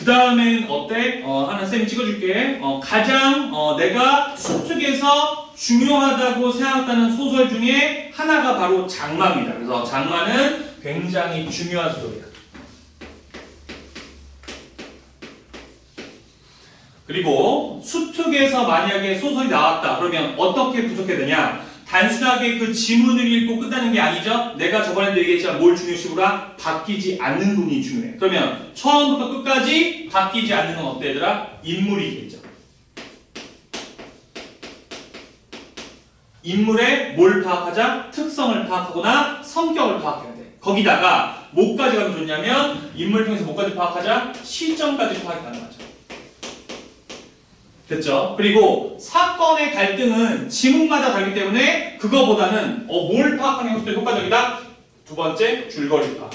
다음엔 어때? 하나 쌤이 찍어줄게. 가장 내가 수특에서 중요하다고 생각하는 소설 중에 하나가 바로 장마입니다. 그래서 장마는 굉장히 중요한 소설이야. 그리고 수특에서 만약에 소설이 나왔다. 그러면 어떻게 분석해야 되냐? 단순하게 그 지문을 읽고 끝나는 게 아니죠. 내가 저번에도 얘기했지만 뭘 중요시보라? 바뀌지 않는 부분이 중요해. 그러면 처음부터 끝까지 바뀌지 않는 건 어때 얘들아? 인물이겠죠. 인물의 뭘 파악하자? 특성을 파악하거나 성격을 파악해야 돼. 거기다가 뭐까지 가면 좋냐면 인물을 통해서 뭐까지 파악하자? 시점까지 파악이 가능하죠. 됐죠? 그리고 사건의 갈등은 지문마다 다르기 때문에 그거보다는 뭘 파악하는 것도 효과적이다? 두 번째, 줄거리 파악.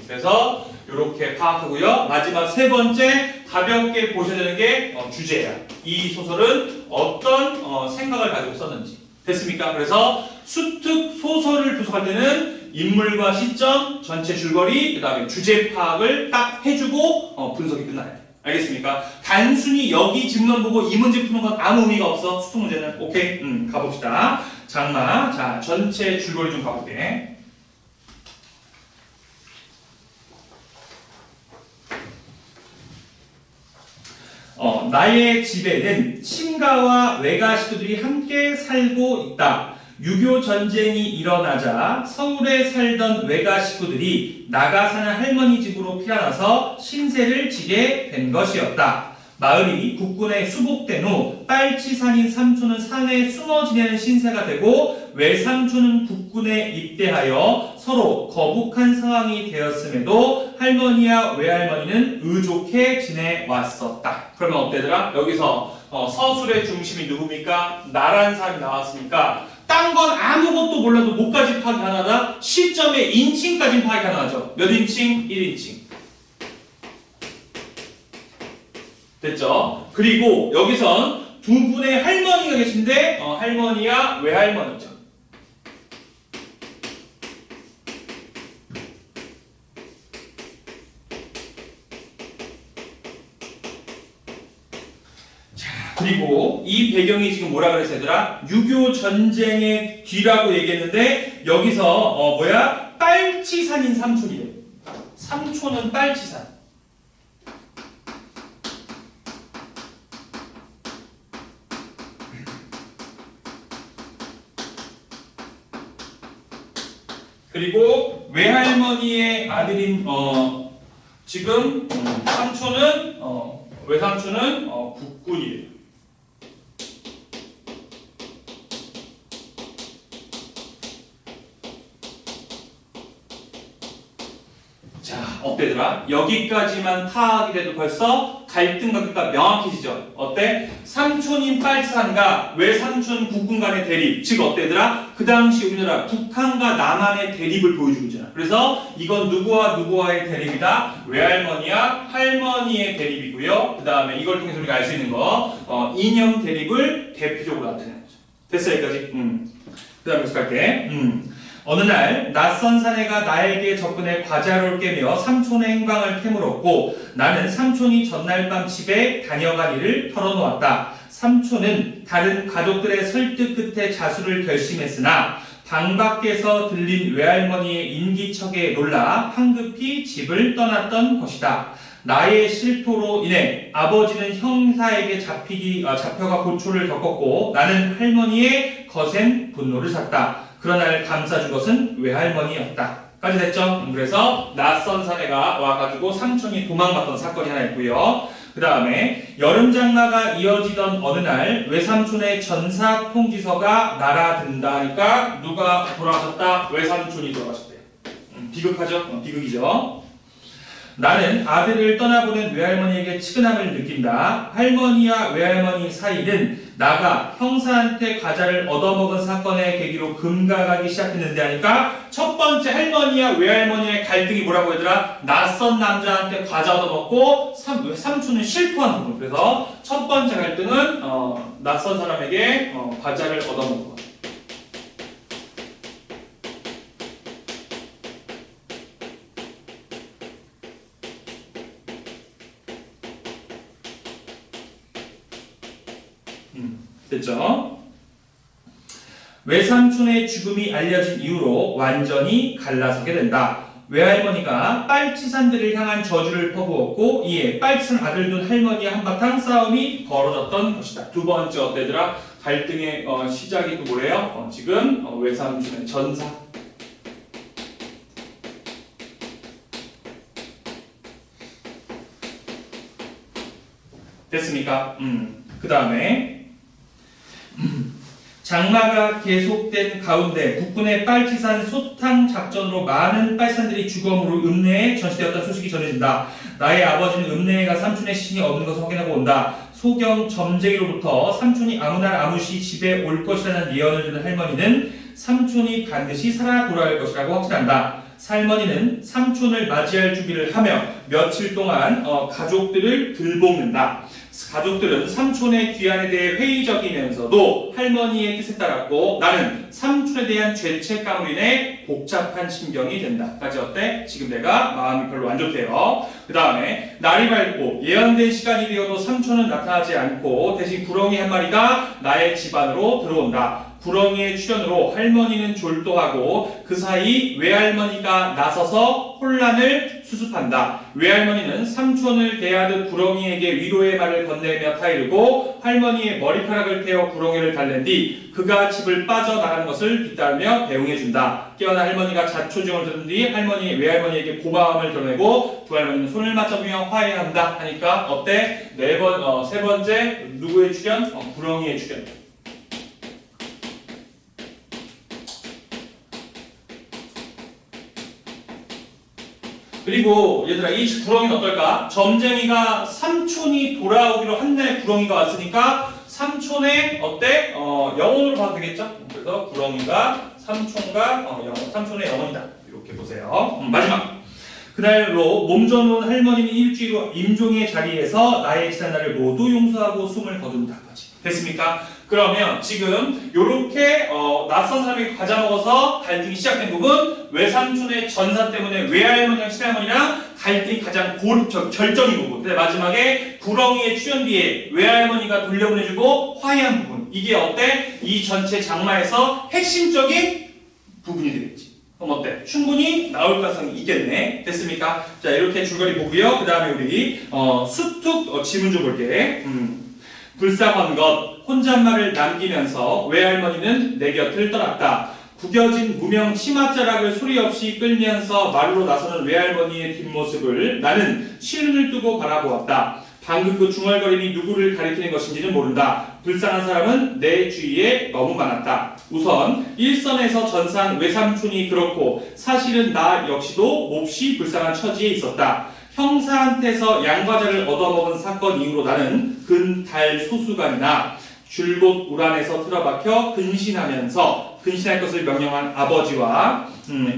그래서 이렇게 파악하고요. 마지막 세 번째, 가볍게 보셔야 되는 게 주제야. 이 소설은 어떤 생각을 가지고 썼는지. 됐습니까? 그래서 수특 소설을 분석할 때는 인물과 시점, 전체 줄거리, 그 다음에 주제 파악을 딱 해주고 분석이 끝나요. 알겠습니까? 단순히 여기 지문만 보고 이 문제 푸는 건 아무 의미가 없어. 수특 문제는. 오케이? 가봅시다. 장마. 자, 전체 줄거리 좀 가볼게. 나의 집에는 친가와 외가 식구들이 함께 살고 있다. 유교 전쟁이 일어나자 서울에 살던 외가 식구들이 나가 사는 할머니 집으로 피어나서 신세를 지게 된 것이었다. 마을이 국군에 수복된 후 빨치산인 삼촌은 산에 숨어 지내는 신세가 되고 외삼촌은 국군에 입대하여 서로 거북한 상황이 되었음에도 할머니와 외할머니는 의좋게 지내왔었다. 그러면 어때더라? 여기서 서술의 중심이 누굽니까? 나란 사람이 나왔으니까 딴 건 아무것도 몰라도 뭐까지 파악이 가능하다? 시점의 인칭까지 파악이 가능하죠. 몇 인칭? 1인칭. 됐죠? 그리고 여기선 두 분의 할머니가 계신데 할머니와 외할머니죠. 그리고 이 배경이 지금 뭐라 그랬어 얘들아? 유교 전쟁의 뒤라고 얘기했는데 여기서 빨치산인 삼촌이래. 삼촌은 빨치산. 그리고 외할머니의 아들인 지금 삼촌은 외삼촌은 국군이래요. 자, 어때더라? 여기까지만 파악이 돼도 벌써 갈등과 극과 명확해지죠? 어때? 삼촌인 빨치산과 외삼촌 국군 간의 대립. 즉 어때더라? 그 당시 우리나라 북한과 남한의 대립을 보여주고 있잖아. 그래서 이건 누구와 누구와의 대립이다? 외할머니와 할머니의 대립이고요. 그 다음에 이걸 통해서 우리가 알 수 있는 거 이념 대립을 대표적으로 나타내는 거죠. 됐어 여기까지? 그 다음에 계속할게. 어느 날 낯선 사내가 나에게 접근해 과자를 깨며 삼촌의 행방을 캐물었고 나는 삼촌이 전날 밤 집에 다녀간 일을 털어놓았다. 삼촌은 다른 가족들의 설득 끝에 자수를 결심했으나 방 밖에서 들린 외할머니의 인기척에 놀라 황급히 집을 떠났던 것이다. 나의 실토로 인해 아버지는 형사에게 잡혀가 고초를 겪었고 나는 할머니의 거센 분노를 샀다. 그러나 감싸준 것은 외할머니였다. 까지 됐죠? 그래서 낯선 사내가 와가지고 삼촌이 도망갔던 사건이 하나 있고요. 그 다음에 여름장마가 이어지던 어느 날 외삼촌의 전사 통지서가 날아든다니까 누가 돌아가셨다? 외삼촌이 돌아가셨대요. 비극하죠? 비극이죠. 나는 아들을 떠나보낸 외할머니에게 측은함을 느낀다. 할머니와 외할머니 사이는 나가 형사한테 과자를 얻어먹은 사건의 계기로 금가가기 시작했는데 하니까 첫 번째 할머니와 외할머니의 갈등이 뭐라고 하더라? 낯선 남자한테 과자 얻어먹고 삼촌은 실토한 부분. 그래서 첫 번째 갈등은 낯선 사람에게 과자를 얻어먹은 것. 됐죠? 외삼촌의 죽음이 알려진 이후로 완전히 갈라서게 된다. 외할머니가 빨치산들을 향한 저주를 퍼부었고 이에 빨치산 아들 둔 할머니와 한바탕 싸움이 벌어졌던 것이다. 두 번째 어때더라? 갈등의 시작이 또 뭐래요? 지금 외삼촌의 전사. 됐습니까? 그 다음에 장마가 계속된 가운데 국군의 빨치산 소탕 작전으로 많은 빨치산들이 죽음으로 읍내에 전시되었다는 소식이 전해진다. 나의 아버지는 읍내에가 삼촌의 시신이 없는 것을 확인하고 온다. 소경 점쟁이로부터 삼촌이 아무 날 아무시 집에 올 것이라는 예언을 듣는 할머니는 삼촌이 반드시 살아 돌아갈 것이라고 확신한다. 할머니는 삼촌을 맞이할 준비를 하며 며칠 동안 가족들을 들볶는다. 가족들은 삼촌의 귀환에 대해 회의적이면서도 할머니의 뜻에 따랐고 나는 삼촌에 대한 죄책감으로 인해 복잡한 심경이 된다. 까지 어때? 지금 내가 마음이 별로 안 좋대요. 그 다음에 날이 밝고 예언된 시간이 되어도 삼촌은 나타나지 않고 대신 구렁이 한 마리가 나의 집안으로 들어온다. 구렁이의 출현으로 할머니는 졸도하고 그 사이 외할머니가 나서서 혼란을 수습한다. 외할머니는 삼촌을 대하듯 구렁이에게 위로의 말을 건네며 타이르고 할머니의 머리카락을 태워 구렁이를 달랜 뒤 그가 집을 빠져나가는 것을 뒤따르며 배웅해준다. 깨어난 할머니가 자초지종을 들은 뒤 외할머니에게 고마움을 드러내고 두 할머니는 손을 맞잡으며 화해한다. 하니까 어때? 세 번째 누구의 출현? 구렁이의 출현. 그리고 얘들아 이 구렁이는 어떨까? 점쟁이가 삼촌이 돌아오기로 한 날 구렁이가 왔으니까 삼촌의 어때? 영혼으로 봐도 되겠죠? 그래서 구렁이가 삼촌의 영혼이다. 이렇게 보세요. 마지막. 그날로 몸져놓은 할머니는 일주일 후 임종의 자리에서 나의 지난 날을 모두 용서하고 숨을 거둔다. 됐습니까? 그러면 지금 요렇게 낯선 사람이 과자 먹어서 갈등이 시작된 부분 외삼촌의 전사 때문에 외할머니랑 친할머니랑 갈등이 가장 절정인 부분. 근데 마지막에 구렁이의 출현 뒤에 외할머니가 돌려보내주고 화해한 부분. 이게 어때? 이 전체 장마에서 핵심적인 부분이 되겠지. 그럼 어때? 충분히 나올 가능성이 있겠네. 됐습니까? 자 이렇게 줄거리 보고요. 그 다음에 우리 수툭 지문 좀 볼게. 불쌍한 것 혼잣말을 남기면서 외할머니는 내 곁을 떠났다. 구겨진 무명 치맛자락을 소리 없이 끌면서 마루로 나서는 외할머니의 뒷모습을 나는 실눈을 뜨고 바라보았다. 방금 그 중얼거림이 누구를 가리키는 것인지는 모른다. 불쌍한 사람은 내 주위에 너무 많았다. 우선 일선에서 전사한 외삼촌이 그렇고 사실은 나 역시도 몹시 불쌍한 처지에 있었다. 형사한테서 양과자를 얻어먹은 사건 이후로 나는 근 달 소수간이나 줄곧 우란에서 틀어박혀 근신할 것을 명령한 아버지와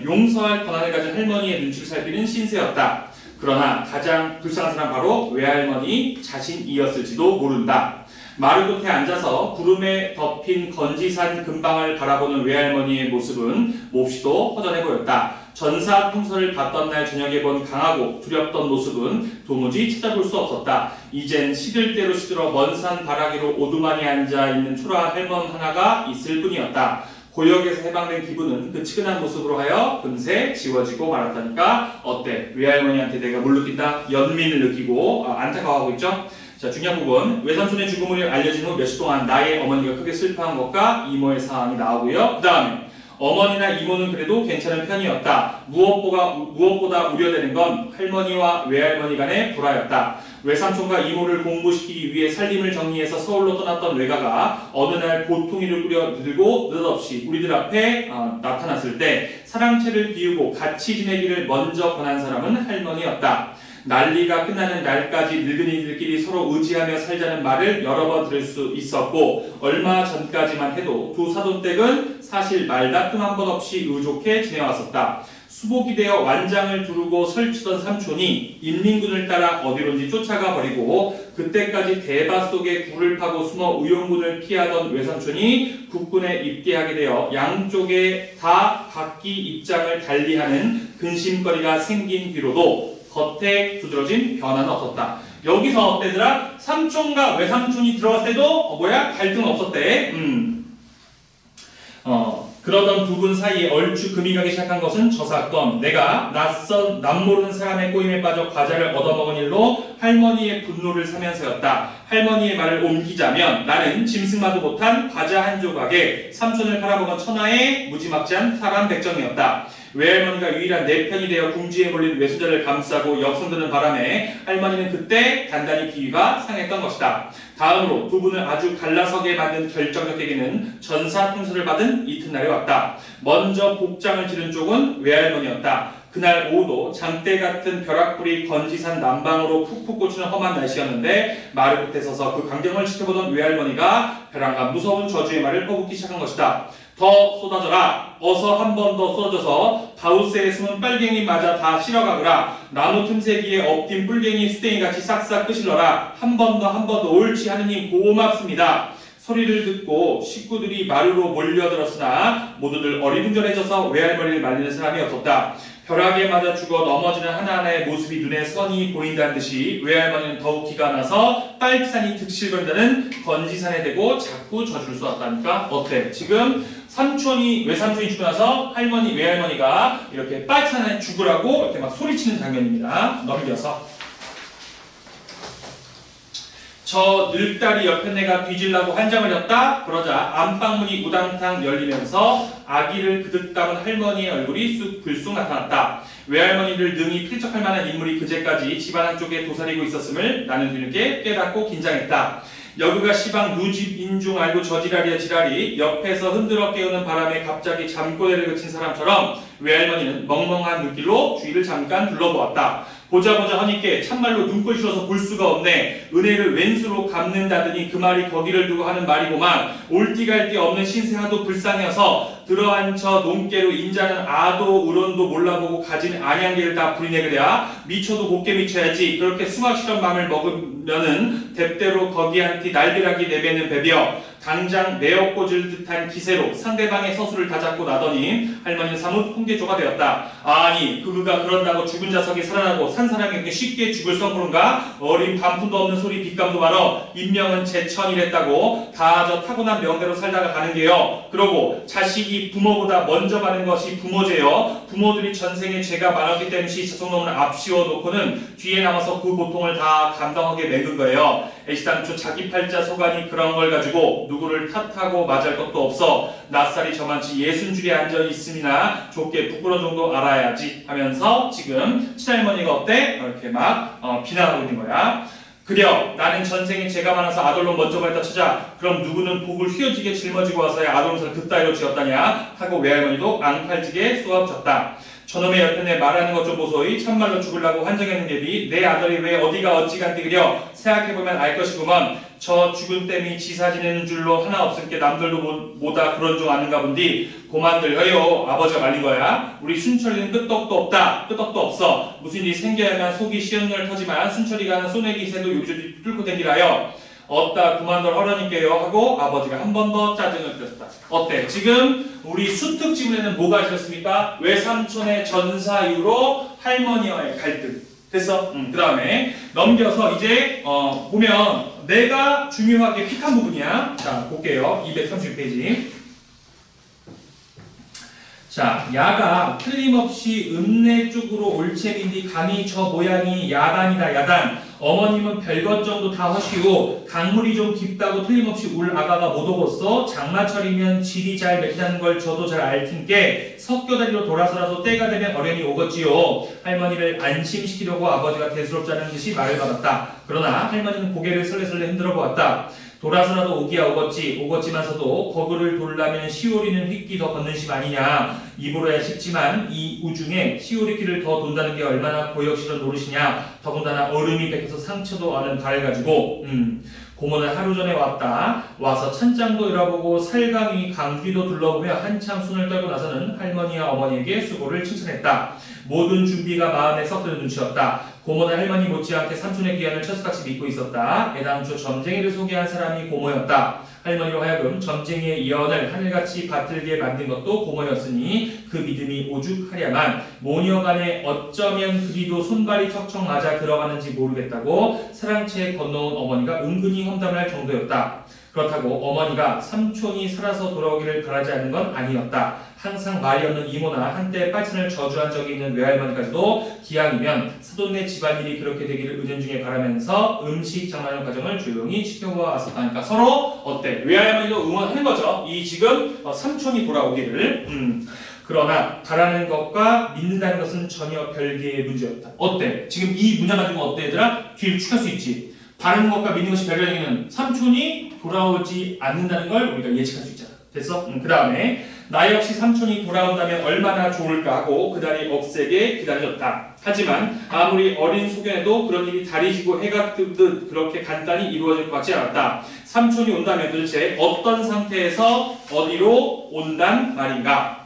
용서할 권한을 가진 할머니의 눈치를 살피는 신세였다. 그러나 가장 불쌍한 사람 바로 외할머니 자신이었을지도 모른다. 마루 끝에 앉아서 구름에 덮인 건지산 근방을 바라보는 외할머니의 모습은 몹시도 허전해 보였다. 전사 풍선을 봤던 날 저녁에 본 강하고 두렵던 모습은 도무지 찾아볼 수 없었다. 이젠 시들 대로 시들어 먼 산 바라기로 오두만이 앉아있는 초라한 할멈 하나가 있을 뿐이었다. 고역에서 해방된 기분은 그 측은한 모습으로 하여 금세 지워지고 말았다니까 어때? 외할머니한테 내가 뭘 느낀다? 연민을 느끼고 안타까워하고 있죠? 자, 중요한 부분. 외삼촌의 죽음을 알려진 후 며칠 동안 나의 어머니가 크게 슬퍼한 것과 이모의 상황이 나오고요. 그 다음에 어머니나 이모는 그래도 괜찮은 편이었다. 무엇보다 우려되는 건 할머니와 외할머니 간의 불화였다. 외삼촌과 이모를 공부시키기 위해 살림을 정리해서 서울로 떠났던 외가가 어느 날 보통이를 꾸려들고 느닷없이 우리들 앞에 나타났을 때 사랑채를 비우고 같이 지내기를 먼저 권한 사람은 할머니였다. 난리가 끝나는 날까지 늙은이들끼리 서로 의지하며 살자는 말을 여러 번 들을 수 있었고 얼마 전까지만 해도 두 사돈댁은 사실 말다툼 한 번 없이 의좋게 지내왔었다. 수복이 되어 완장을 두르고 설치던 삼촌이 인민군을 따라 어디론지 쫓아가 버리고 그때까지 대바 속에 굴을 파고 숨어 의용군을 피하던 외삼촌이 국군에 입대하게 되어 양쪽에 다 각기 입장을 달리하는 근심거리가 생긴 뒤로도 겉에 두드러진 변화는 없었다. 여기서 어때더라? 삼촌과 외삼촌이 들어갔을 때도 갈등 없었대. 그러던 두 분 사이에 얼추 금이 가기 시작한 것은 저 사건. 내가 남모르는 사람의 꼬임에 빠져 과자를 얻어먹은 일로 할머니의 분노를 사면서였다. 할머니의 말을 옮기자면 나는 짐승마도 못한 과자 한 조각에 삼촌을 팔아먹은 천하의 무지막지한 사람 백정이었다. 외할머니가 유일한 내 편이 되어 궁지에 몰린 외손자를 감싸고 역성드는 바람에 할머니는 그때 단단히 비위가 상했던 것이다. 다음으로 두 분을 아주 갈라서게 만든 결정적 계기는 전사 통수를 받은 이튿날에 왔다. 먼저 복장을 지른 쪽은 외할머니였다. 그날 오후도 장대 같은 벼락불이 건지산 남방으로 푹푹 꽂히는 험한 날씨였는데 마루 끝에 서서 그 광경을 지켜보던 외할머니가 벼랑과 무서운 저주의 말을 퍼붓기 시작한 것이다. 더 쏟아져라. 어서 한 번 더 쏟아져서 바우스에 숨은 빨갱이 맞아 다 실어가거라. 나무 틈새기에 엎딘 뿔갱이 수댕이같이 싹싹 끄실러라. 한 번 더 옳지 하느님 고맙습니다. 소리를 듣고 식구들이 마루로 몰려들었으나 모두들 어리둥절해져서 외할머니를 말리는 사람이 없었다. 벼락에 맞아 죽어 넘어지는 하나하나의 모습이 눈에 선히 보인다는 듯이 외할머니는 더욱 기가 나서 빨치산이 득실거린다는 건지산에 대고 자꾸 저주를 쏟았다니까. 어때? 지금 외삼촌이 죽고 나서 외할머니가 이렇게 빨치산에 죽으라고 이렇게 막 소리치는 장면입니다. 넘겨서. 저 늙다리 옆에 내가 뒤질라고 한잠을 잤다. 그러자 안방문이 우당탕 열리면서 아기를 그득 담은 할머니의 얼굴이 쑥 불쑥 나타났다. 외할머니를 능히 필적할 만한 인물이 그제까지 집안 한쪽에 도사리고 있었음을 나는 뒤늦게 깨닫고 긴장했다. 여그가 시방 누집인 줄 알고 저지랄이야 지랄이 옆에서 흔들어 깨우는 바람에 갑자기 잠꼬대를 그친 사람처럼 외할머니는 멍멍한 눈길로 주위를 잠깐 둘러보았다. 보자 허니께 참말로 눈꼴 싫어서 볼 수가 없네. 은혜를 왼수로 갚는다더니 그 말이 거기를 두고 하는 말이고만. 올띠갈띠 없는 신세 하도 불쌍해서 들어앉혀 농깨로 인자는 아도 우론도 몰라보고 가진 안양개를 다 부리네 그래야 미쳐도 곱게 미쳐야지. 그렇게 숭악실한 맘을 먹으면은 뎁대로 거기한테 날벼락이 내뱉는 배벼. 당장 내어 꽂을 듯한 기세로 상대방의 서술을 다잡고 나더니 할머니는 사뭇 훈계조가 되었다. 아니 그가 그런다고 죽은 자석이 살아나고 산 사람이 그렇게 쉽게 죽을 성부른가? 어린 반푼도 없는 소리 빗감도 말어. 인명은 제천이랬다고 다 저 타고난 명대로 살다가 가는 게요. 그러고 자식이 부모보다 먼저 가는 것이 부모죄요. 부모들이 전생에 죄가 많았기 때문에 자손놈을 앞씌워 놓고는 뒤에 남아서 그 고통을 다 감당하게 맹근 거예요. 애시당초 자기 팔자 소관이 그런 걸 가지고 누구를 탓하고 맞을 것도 없어. 낯살이 저만치 60줄이 앉아 있음이나 좁게 부끄러운 정도 알아야지 하면서 지금 친할머니가 어때? 이렇게 막 비난하고 있는 거야. 그려 나는 전생에 죄가 많아서 아돌로 먼저 발다 찾아. 그럼 누구는 복을 휘어지게 짊어지고 와서야 아돌로서를 그따위로 지었다냐 하고 외할머니도 앙팔지게 쏘아붙였다. 저놈의 옆편에 말하는 것 좀 보소이. 참말로 죽으려고 한정했는 게비 내 아들이 왜 어디가 어찌간디 그려. 생각해보면 알 것이구먼. 저 죽은 땜이 지사 지내는 줄로 하나 없을게 남들도 뭐다 그런 줄 아는가 본디. 고만들 허요. 아버지가 말린 거야. 우리 순철이는 끄떡도 없다. 끄떡도 없어. 무슨 일이 생겨야만 속이 시원열 터지만 순철이가 하는 소내기 새도 요즘 뚫고 댕기라요. 없다 그만들 하라니까요 하고 아버지가 한 번 더 짜증을 부렸다. 어때? 지금 우리 수특 지문에는 뭐가 있었습니까? 외삼촌의 전사 이후로 할머니와의 갈등. 됐어? 그 다음에 넘겨서 이제 보면 내가 중요하게 픽한 부분이야. 자 볼게요. 236페이지. 자, 야가 틀림없이 읍내 쪽으로 올채민디 감히 저 모양이 야단이다 야단. 어머님은 별것 정도 다 하시오. 강물이 좀 깊다고 틀림없이 울 아가가 못 오겠어. 장마철이면 질이 잘 맥히는 걸 저도 잘 알텐께 석교다리로 돌아서라도 때가 되면 어련히 오겠지요. 할머니를 안심시키려고 아버지가 대수롭지 않은 듯이 말을 받았다. 그러나 할머니는 고개를 설레설레 흔들어 보았다. 돌아서라도 오기야 오겠지만서도 거구를 돌라면 시오리는 휙기 더 걷는 심 아니냐. 입으로야 쉽지만 이 우중에 시오리끼를 더 돈다는 게 얼마나 고역시런 노릇이냐. 더군다나 얼음이 백해서 상처도 않은 발을 가지고 고모는 하루 전에 왔다. 와서 찬장도 잃어보고 살강이 강귀도 둘러보며 한참 손을 떨고 나서는 할머니와 어머니에게 수고를 칭찬했다. 모든 준비가 마음에 썩드는 눈치였다. 고모는 할머니 못지않게 삼촌의 귀환을 철석같이 믿고 있었다. 애당초 점쟁이를 소개한 사람이 고모였다. 할머니로 하여금 점쟁이의 예언을 하늘같이 받들게 만든 것도 고모였으니 그 믿음이 오죽하랴만 모녀간에 어쩌면 그리도 손발이 척척 맞아 들어가는지 모르겠다고 사랑채에 건너온 어머니가 은근히 험담할 정도였다. 그렇다고 어머니가 삼촌이 살아서 돌아오기를 바라지 않는 건 아니었다. 항상 말이 없는 이모나 한때 빨친을 저주한 적이 있는 외할머니까지도 기왕이면 사돈네 집안일이 그렇게 되기를 은연중에 바라면서 음식 장만하는 과정을 조용히 지켜보았었다. 그러니까 서로 어때? 외할머니도 응원하는 거죠. 이 지금 삼촌이 돌아오기를. 그러나 바라는 것과 믿는다는 것은 전혀 별개의 문제였다. 어때? 지금 이 문장 가지고 어때 얘들아? 뒤를 축할 수 있지. 바라는 것과 믿는 것이 별개의 얘기는 삼촌이 돌아오지 않는다는 걸 우리가 예측할 수 있잖아. 됐어? 그 다음에 나 역시 삼촌이 돌아온다면 얼마나 좋을까 하고 그달이 억세게 기다렸다. 하지만 아무리 어린 소견에도 그런 일이 달이 지고 해가 뜨듯 그렇게 간단히 이루어질 것 같지 않았다. 삼촌이 온다면 도대체 어떤 상태에서 어디로 온단 말인가?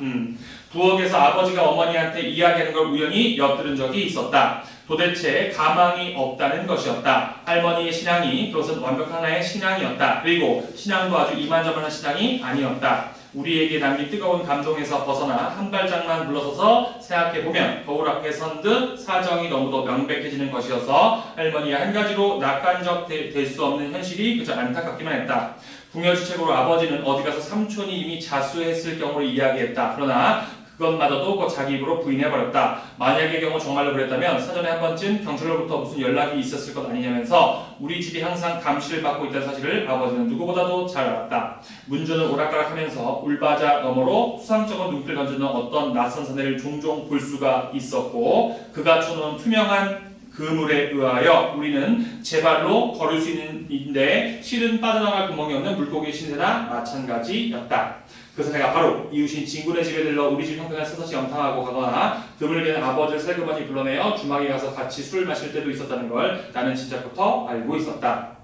부엌에서 아버지가 어머니한테 이야기하는 걸 우연히 엿들은 적이 있었다. 도대체 가망이 없다는 것이었다. 할머니의 신앙이 그것은 완벽한 하나의 신앙이었다. 그리고 신앙도 아주 이만저만한 신앙이 아니었다. 우리에게 남긴 뜨거운 감동에서 벗어나 한 발짝만 물러서서 생각해보면 거울 앞에 선 듯 사정이 너무도 명백해지는 것이어서 할머니의 한 가지로 낙관적될 수 없는 현실이 그저 안타깝기만 했다. 궁여지책으로 아버지는 어디 가서 삼촌이 이미 자수했을 경우를 이야기했다. 그러나 그것마저도 자기 입으로 부인해버렸다. 만약의 경우 정말로 그랬다면 사전에 한 번쯤 경찰로부터 무슨 연락이 있었을 것 아니냐면서 우리 집이 항상 감시를 받고 있다는 사실을 아버지는 누구보다도 잘 알았다. 문주는 오락가락하면서 울바자 너머로 수상쩍은 눈길을 던지는 어떤 낯선 사내를 종종 볼 수가 있었고 그가 쳐놓은 투명한 그물에 의하여 우리는 제 발로 걸을 수 있는데 실은 빠져나갈 구멍이 없는 물고기 신세나 마찬가지였다. 그 사내가 바로 이웃인 진군의 집에 들러 우리 집 형편을 서서히 염탐하고 가거나 드물게는 아버지를 살그머니 불러내어 주막에 가서 같이 술을 마실 때도 있었다는 걸 나는 진작부터 알고 있었다.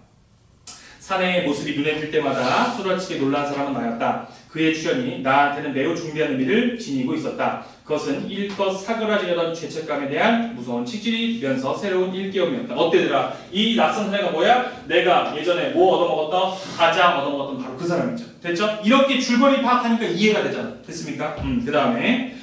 사내의 모습이 눈에 띌 때마다 수라치게 놀란 사람은 나였다. 그의 출현이 나한테는 매우 중대한 의미를 지니고 있었다. 그것은 일껏 사그라지려던 죄책감에 대한 무서운 칙질이면서 새로운 일깨움이었다. 어때더라? 이 낯선 사내가 뭐야? 내가 예전에 뭐 얻어먹었던? 과자 얻어먹었던 바로 그 사람이죠. 됐죠? 이렇게 줄거리 파악하니까 이해가 되잖아. 됐습니까? 그 다음에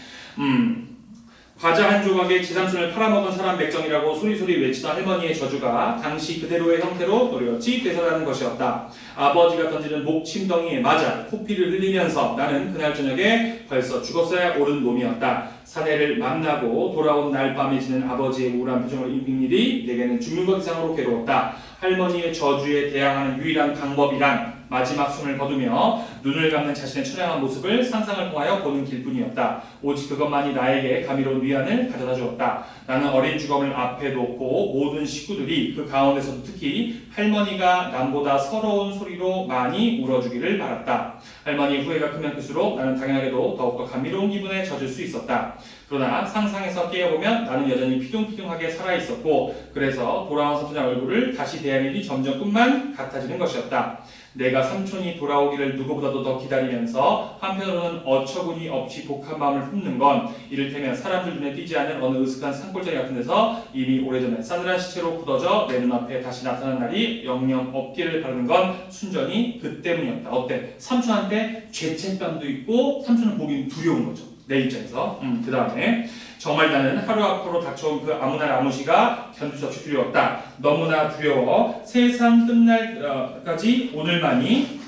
과자 한 조각에 지삼촌을 팔아먹은 사람 맥정이라고 소리소리 외치던 할머니의 저주가 당시 그대로의 형태로 노렸지 되살아나는 것이었다. 아버지가 던지는 목침덩이에 맞아 코피를 흘리면서 나는 그날 저녁에 벌써 죽었어야 옳은 놈이었다. 사내를 만나고 돌아온 날 밤에 지는 아버지의 우울한 표정을 입힌 일이 내게는 죽는 것 이상으로 괴로웠다. 할머니의 저주에 대항하는 유일한 방법이란 마지막 숨을 거두며 눈을 감는 자신의 처량한 모습을 상상을 통하여 보는 길뿐이었다. 오직 그것만이 나에게 감미로운 위안을 가져다 주었다. 나는 어린 주검을 앞에 놓고 모든 식구들이 그 가운데서도 특히 할머니가 남보다 서러운 소리로 많이 울어주기를 바랐다. 할머니의 후회가 크면 클수록 나는 당연하게도 더욱더 감미로운 기분에 젖을 수 있었다. 그러나 상상에서 깨어보면 나는 여전히 피둥피둥하게 살아있었고 그래서 돌아온 삼촌의 얼굴을 다시 대할 일이 점점 꿈만 같아지는 것이었다. 내가 삼촌이 돌아오기를 누구보다도 더 기다리면서 한편으로는 어처구니 없이 독한 마음을 품는 건 이를테면 사람들 눈에 띄지 않는 어느 으슥한 산골짜기 같은 데서 이미 오래전에 싸늘한 시체로 굳어져 내 눈앞에 다시 나타난 날이 영영 없기를 바라는 건 순전히 그 때문이었다. 어때? 삼촌한테 죄책감도 있고 삼촌은 보기 두려운 거죠. 내 입장에서. 그 다음에 정말 나는 하루 앞으로 닥쳐온 그 아무날 아무시가 견딜 수 없이 두려웠다. 너무나 두려워 세상 끝날까지 오늘만이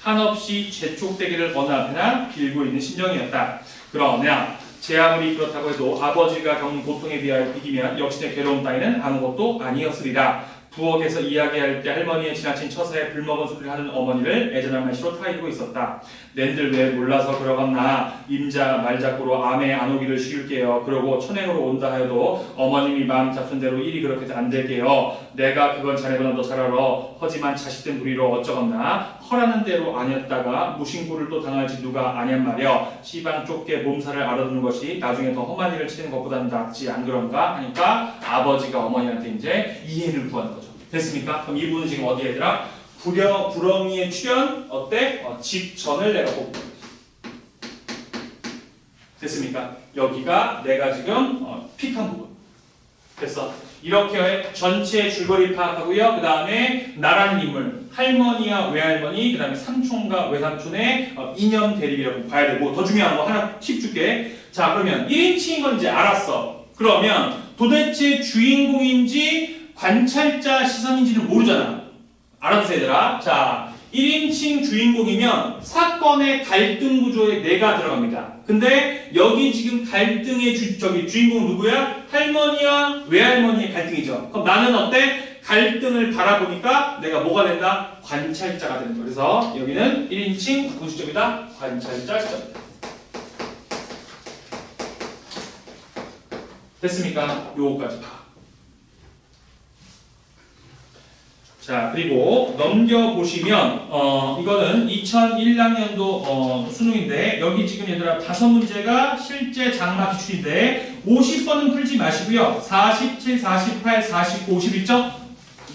한없이 재촉되기를 어느 앞에나 빌고 있는 심정이었다. 그러나 제 아무리 그렇다고 해도 아버지가 겪는 고통에 비하여 비기면 역시의 괴로움 따위는 아무것도 아니었으리라. 부엌에서 이야기할 때 할머니의 지나친 처사에 불먹은 소리를 하는 어머니를 애절한 말씨로 타이르고 있었다. 낸들 왜 몰라서 그러겠나. 임자 말자꾸로 암에 안 오기를 쉬울게요. 그러고 천행으로 온다 하여도 어머님이 마음 잡순 대로 일이 그렇게 안 될게요. 내가 그건 자네보다 더 잘 알아. 하지만 자식된 무리로 어쩌겠나. 허라는 대로 아니었다가 무신고를 또 당할지 누가 아냔 말이여. 시방 좁게 몸살을 알아두는 것이 나중에 더 험한 일을 치는 것보다는 낫지 안 그런가 하니까 아버지가 어머니한테 이제 이해를 구하는 거죠. 됐습니까? 그럼 이 부분은 지금 어디 얘들아? 구렁이의 출현 어때? 직전을 내가 보고 됐습니까? 여기가 내가 지금 픽한 부분. 됐어. 이렇게 전체 줄거리 파악하고요. 그 다음에 나라는 인물, 할머니와 외할머니, 그 다음에 삼촌과 외삼촌의 이념 대립이라고 봐야 되고, 더 중요한 거 하나 팁 줄게. 자, 그러면 1인칭인 건 이제 알았어. 그러면 도대체 주인공인지 관찰자 시선인지는 모르잖아. 알아두세요, 얘들아. 자, 1인칭 주인공이면 사건의 갈등 구조에 내가 들어갑니다. 근데 여기 지금 갈등의 주인공은 누구야? 할머니와 외할머니의 갈등이죠. 그럼 나는 어때? 갈등을 바라보니까 내가 뭐가 된다? 관찰자가 되는 거야. 그래서 여기는 1인칭 무시점이다. 관찰자 시점이다. 됐습니까? 요거까지 봐. 자, 그리고 넘겨보시면 이거는 2001학년도 수능인데 여기 지금 얘들아 5문제가 실제 장마 기출인데 50번은 풀지 마시고요. 47, 48, 49, 50 있죠?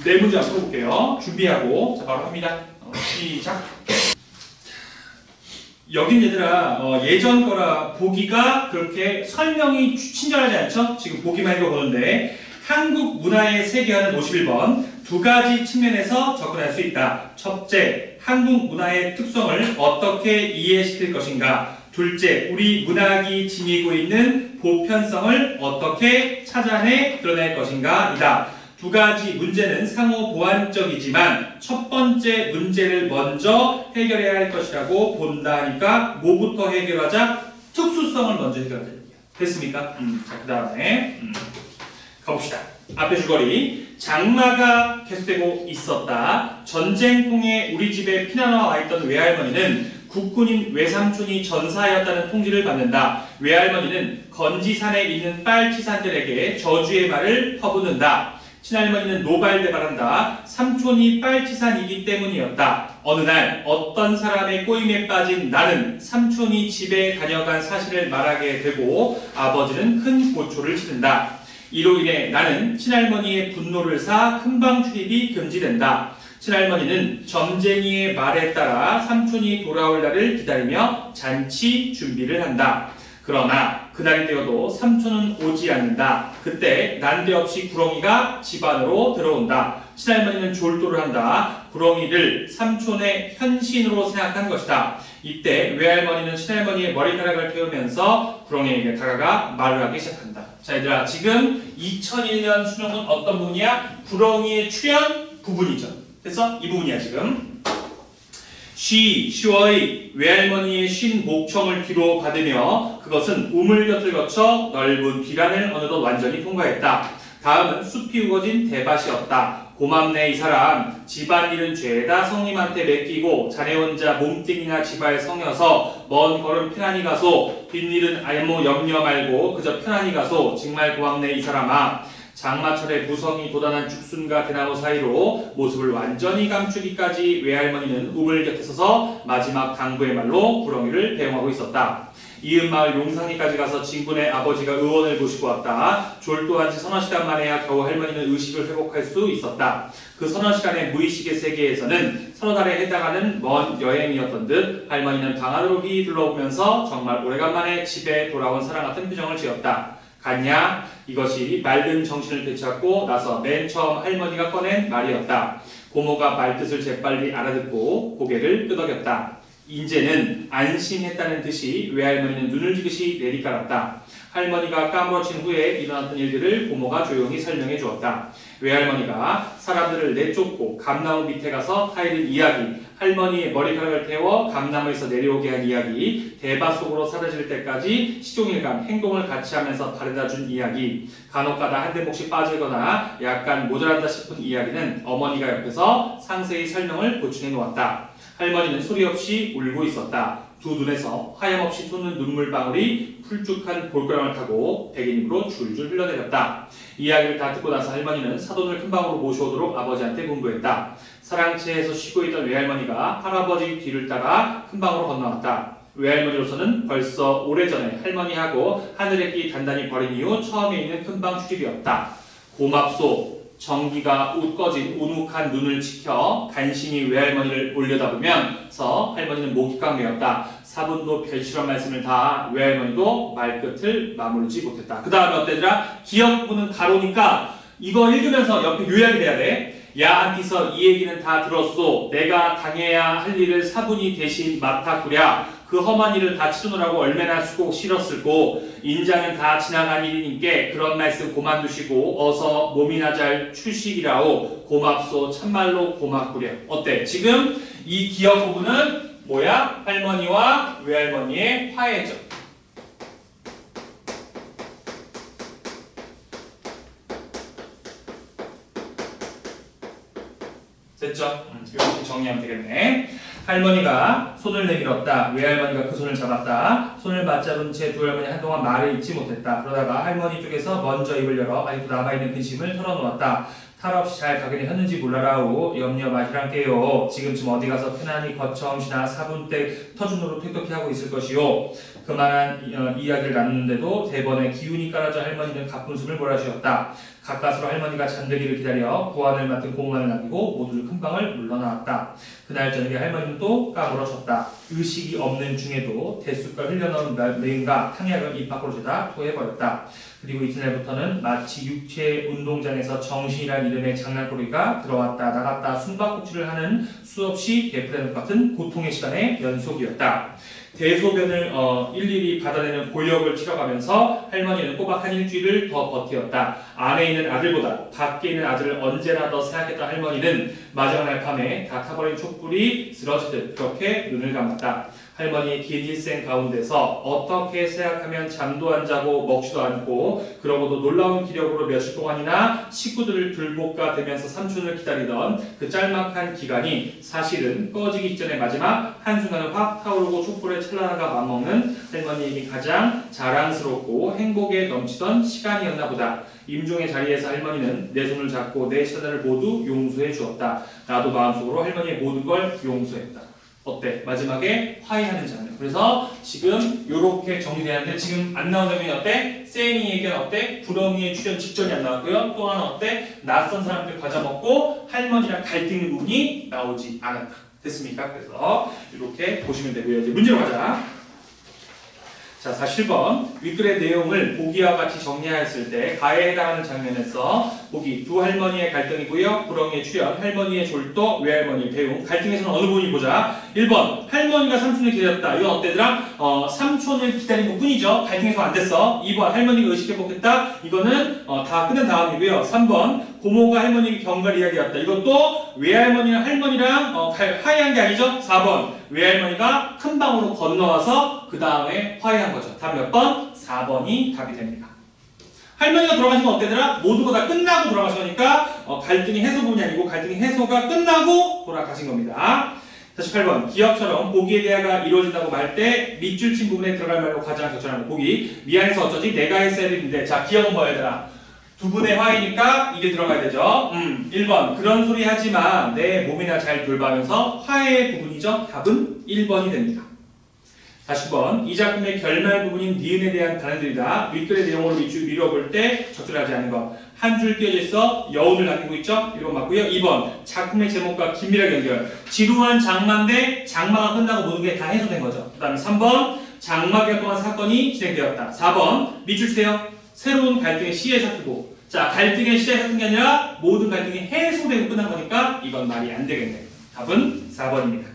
4문제 한번 풀어볼게요. 준비하고 자 바로 합니다. 시작. 여긴 얘들아 예전 거라 보기가 그렇게 설명이 친절하지 않죠? 지금 보기만 읽어보는데 한국 문화의 세계화는 51번 두 가지 측면에서 접근할 수 있다. 첫째, 한국 문화의 특성을 어떻게 이해시킬 것인가. 둘째, 우리 문학이 지니고 있는 보편성을 어떻게 찾아내 드러낼 것인가 이다. 두 가지 문제는 상호 보완적이지만 첫 번째 문제를 먼저 해결해야 할 것이라고 본다 하니까 뭐부터 해결하자? 특수성을 먼저 해결하자. 됐습니까? 자, 그 다음에 가봅시다. 앞에 줄거리. 장마가 계속되고 있었다. 전쟁통에 우리 집에 피난와 와 있던 외할머니는 국군인 외삼촌이 전사하였다는 통지를 받는다. 외할머니는 건지산에 있는 빨치산들에게 저주의 말을 퍼붓는다. 친할머니는 노발대발한다. 삼촌이 빨치산이기 때문이었다. 어느 날 어떤 사람의 꼬임에 빠진 나는 삼촌이 집에 다녀간 사실을 말하게 되고 아버지는 큰 고초를 치른다. 이로 인해 나는 친할머니의 분노를 사 금방 출입이 금지된다. 친할머니는 점쟁이의 말에 따라 삼촌이 돌아올 날을 기다리며 잔치 준비를 한다. 그러나 그날이 되어도 삼촌은 오지 않는다. 그때 난데없이 구렁이가 집 안으로 들어온다. 친할머니는 졸도를 한다. 구렁이를 삼촌의 현신으로 생각한 것이다. 이때 외할머니는 친할머니의 머리카락을 태우면서 구렁이에게 다가가 말을 하기 시작한다. 자, 얘들아, 지금 2001년 수능은 어떤 부분이야? 구렁이의 출현 부분이죠. 됐어? 이 부분이야 지금. 시와의 외할머니의 쉰 목청을 뒤로 받으며 그것은 우물 곁을 거쳐 넓은 비란을 어느덧 완전히 통과했다. 다음은 숲이 우거진 대밭이었다. 고맙네 이 사람. 집안일은 죄다 성님한테 맡기고 자네 혼자 몸뚱이나 집알 성여서 먼 걸음 편안히 가소. 뒷일은 알모 염려 말고 그저 편안히 가소. 정말 고맙네 이 사람아. 장마철에 무성이 돋아난 죽순과 대나무 사이로 모습을 완전히 감추기까지 외할머니는 우물 곁에 서서 마지막 당부의 말로 구렁이를 배웅하고 있었다. 이웃마을 용산리까지 가서 진군의 아버지가 의원을 모시고 왔다. 졸도한 지 서너 시간 만에야 겨우 할머니는 의식을 회복할 수 있었다. 그 서너 시간의 무의식의 세계에서는 서너 달에 해당하는 먼 여행이었던 듯 할머니는 방 안으로 휘둘러보면서 정말 오래간만에 집에 돌아온 사람 같은 표정을 지었다. 갔냐? 이것이 맑은 정신을 되찾고 나서 맨 처음 할머니가 꺼낸 말이었다. 고모가 말뜻을 재빨리 알아듣고 고개를 끄덕였다. 이제는 안심했다는 듯이 외할머니는 눈을 지그시 내리깔았다. 할머니가 까무러친 후에 일어났던 일들을 고모가 조용히 설명해 주었다. 외할머니가 사람들을 내쫓고 감나무 밑에 가서 타이른 이야기, 할머니의 머리카락을 태워 감나무에서 내려오게 한 이야기, 대밭 속으로 사라질 때까지 시종일관 행동을 같이 하면서 바래다 준 이야기, 간혹가다 한 대목씩 빠지거나 약간 모자란다 싶은 이야기는 어머니가 옆에서 상세히 설명을 보충해 놓았다. 할머니는 소리 없이 울고 있었다. 두 눈에서 하염없이 솟는 눈물방울이 풀쭉한 볼거랑을 타고 백인입으로 줄줄 흘러내렸다. 이야기를 다 듣고 나서 할머니는 사돈을 큰 방으로 모셔오도록 아버지한테 분부했다. 사랑채에서 쉬고 있던 외할머니가 할아버지 뒤를 따라 큰 방으로 건너왔다. 외할머니로서는 벌써 오래전에 할머니하고 하늘의 끼 단단히 버린 이후 처음에 있는 큰방 출입이었다. 고맙소. 정기가 웃거진 우눅한 눈을 지켜 간신히 외할머니를 올려다보면서 할머니는 목이 깡 메었다. 사분도 별실한 말씀을 다 외할머니도 말끝을 마무르지 못했다. 그 다음에 어때더라? 기역 부분은 가로니까 이거 읽으면서 옆에 요약이 돼야 돼. 야한티서 이 얘기는 다 들었소. 내가 당해야 할 일을 사분이 대신 맡아구랴. 그 험한 일을 다 치르느라고 얼마나 수고 싫었을꼬. 인자는 다 지나간 일이니께 그런 말씀 고만두시고 어서 몸이나 잘 추시기라오. 고맙소. 참말로 고맙구려. 어때? 지금 이 기억 부분은 뭐야? 할머니와 외할머니의 화해죠. 됐죠? 이렇게 정리하면 되겠네. 할머니가 손을 내밀었다. 외할머니가 그 손을 잡았다. 손을 맞잡은 채 두 할머니 한동안 말을 잇지 못했다. 그러다가 할머니 쪽에서 먼저 입을 열어 아직도 남아있는 근심을 털어놓았다. 탈 없이 잘 가긴 했는지 몰라라오. 염려 마시란께요. 지금쯤 어디 가서 편안히 거처음시나 사분댁 터준으로 톡톡히 하고 있을 것이요. 그만한 이야기를 나누는데도 대번에 기운이 깔아져 할머니는 가쁜 숨을 몰아쉬었다. 가까스로 할머니가 잠들기를 기다려 구안을 맡은 고문만을 남기고 모두를 큰방을 물러나왔다. 그날 저녁에 할머니는 또 까물어졌다. 의식이 없는 중에도 대숫가 흘려넣은 매임과 탕약을 입 밖으로 죄다 토해버렸다. 그리고 이튿날부터는 마치 육체 운동장에서 정신이란 이름의 장난꾸러기가 들어왔다 나갔다 숨바꼭질을 하는 수없이 되풀이하는 것 같은 고통의 시간의 연속이었다. 대소변을 일일이 받아내는 고역을 치러가면서 할머니는 꼬박 한 일주일을 더 버티었다. 안에 있는 아들보다 밖에 있는 아들을 언제나 더 생각했던 할머니는 마지막 날 밤에 다 타버린 촛불이 쓰러지듯 그렇게 눈을 감았다. 할머니의 긴 일생 가운데서 어떻게 생각하면 잠도 안 자고 먹지도 않고 그러고도 놀라운 기력으로 며칠 동안이나 식구들을 들볶아 대면서 삼촌을 기다리던 그 짤막한 기간이 사실은 꺼지기 전의 마지막 한순간을 확 타오르고 촛불에 찰나가 맞먹는 할머니에게 가장 자랑스럽고 행복에 넘치던 시간이었나 보다. 임종의 자리에서 할머니는 내 손을 잡고 내 시간을 모두 용서해 주었다. 나도 마음속으로 할머니의 모든 걸 용서했다. 어때? 마지막에 화해하는 장면. 그래서 지금 요렇게 정리되는데 지금 안 나온 장면이 어때? 세니 얘기는 어때? 구렁이의 출연 직전이 안 나왔고요. 또 하나 어때? 낯선 사람들 과자 먹고 할머니랑 갈등 부분이 나오지 않았다. 됐습니까? 그래서 이렇게 보시면 되고요. 이제 문제로 가자. 자, 47번. 윗글의 내용을 보기와 같이 정리하였을 때 가에 해당하는 장면에서 보기 두 할머니의 갈등이고요. 구렁이의 출연, 할머니의 졸도, 외할머니의 배웅. 갈등에서는 어느 부분이 보자. 1번. 할머니가 삼촌을 기다렸다. 이건 어때더라? 삼촌을 기다린 것 뿐이죠. 갈등에서 안 됐어. 2번. 할머니가 의식해보겠다. 이거는 다 끝난 다음이고요. 3번. 고모가 할머니에게 경과를 이야기했다. 이것도 외할머니랑 할머니랑 화해한 게 아니죠. 4번. 외할머니가 큰 방으로 건너와서 그 다음에 화해한 거죠. 답 몇 번? 4번이 답이 됩니다. 할머니가 돌아가신 건 어때더라? 모두가 다 끝나고 돌아가신 거니까 갈등의 해소 부분이 아니고 갈등의 해소가 끝나고 돌아가신 겁니다. 48번. 기억처럼 보기에 대화가 이루어진다고 말 때 밑줄 친 부분에 들어갈 말로 가장 적절한 거. 보기. 미안해서 어쩌지? 내가 했어야 되는데. 자, 기억은 뭐야 얘들아? 두 분의 화해니까 이게 들어가야 되죠. 1번. 그런 소리 하지마. 내 몸이나 잘 돌봐면서 화해의 부분이죠. 답은 1번이 됩니다. 40번. 이 작품의 결말 부분인 니은에 대한 단어들이다. 윗글의 내용으로 미뤄볼 때 적절하지 않은 것. 한 줄 띄어져 있어 여운을 남기고 있죠. 1번 맞고요. 2번. 작품의 제목과 긴밀하게 연결. 지루한 장마인데 장마가 끝나고 모든 게 다 해소된 거죠. 그 다음에 3번. 장마기간 동안 사건이 진행되었다. 4번. 밑줄 주세요. 새로운 갈등의 시의 사투고. 자, 갈등의 시의 사투는 게 아니라 모든 갈등이 해소되고 끝난 거니까 이건 말이 안 되겠네. 답은 4번입니다.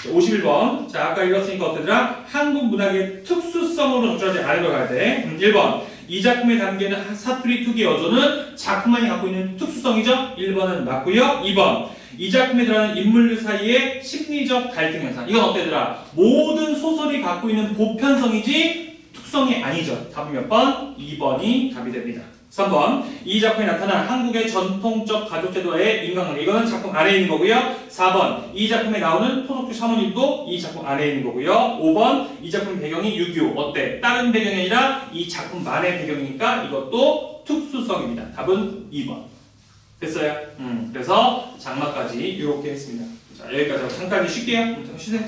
51번. 자, 아까 읽었으니까 어떠더라? 한국 문학의 특수성으로 적절하지 않은 걸 가야 돼. 1번. 이 작품에 담기는 사투리 투기 어조는 작품만이 갖고 있는 특수성이죠? 1번은 맞고요. 2번. 이 작품에 들어가는 인물들 사이의 심리적 갈등 현상. 이건 어때더라? 모든 소설이 갖고 있는 보편성이지 특성이 아니죠. 답은 몇 번? 2번이 답이 됩니다. 3번. 이 작품에 나타난 한국의 전통적 가족제도의 인간관계. 이거는 작품 안에 있는 거고요. 4번. 이 작품에 나오는 토속주 사모님도 이 작품 안에 있는 거고요. 5번. 이 작품 배경이 6.25. 어때? 다른 배경이 아니라 이 작품만의 배경이니까 이것도 특수성입니다. 답은 2번. 됐어요? 그래서 장마까지 이렇게 했습니다. 자, 여기까지 하고 잠깐 쉬게요. 잠깐 쉬세요.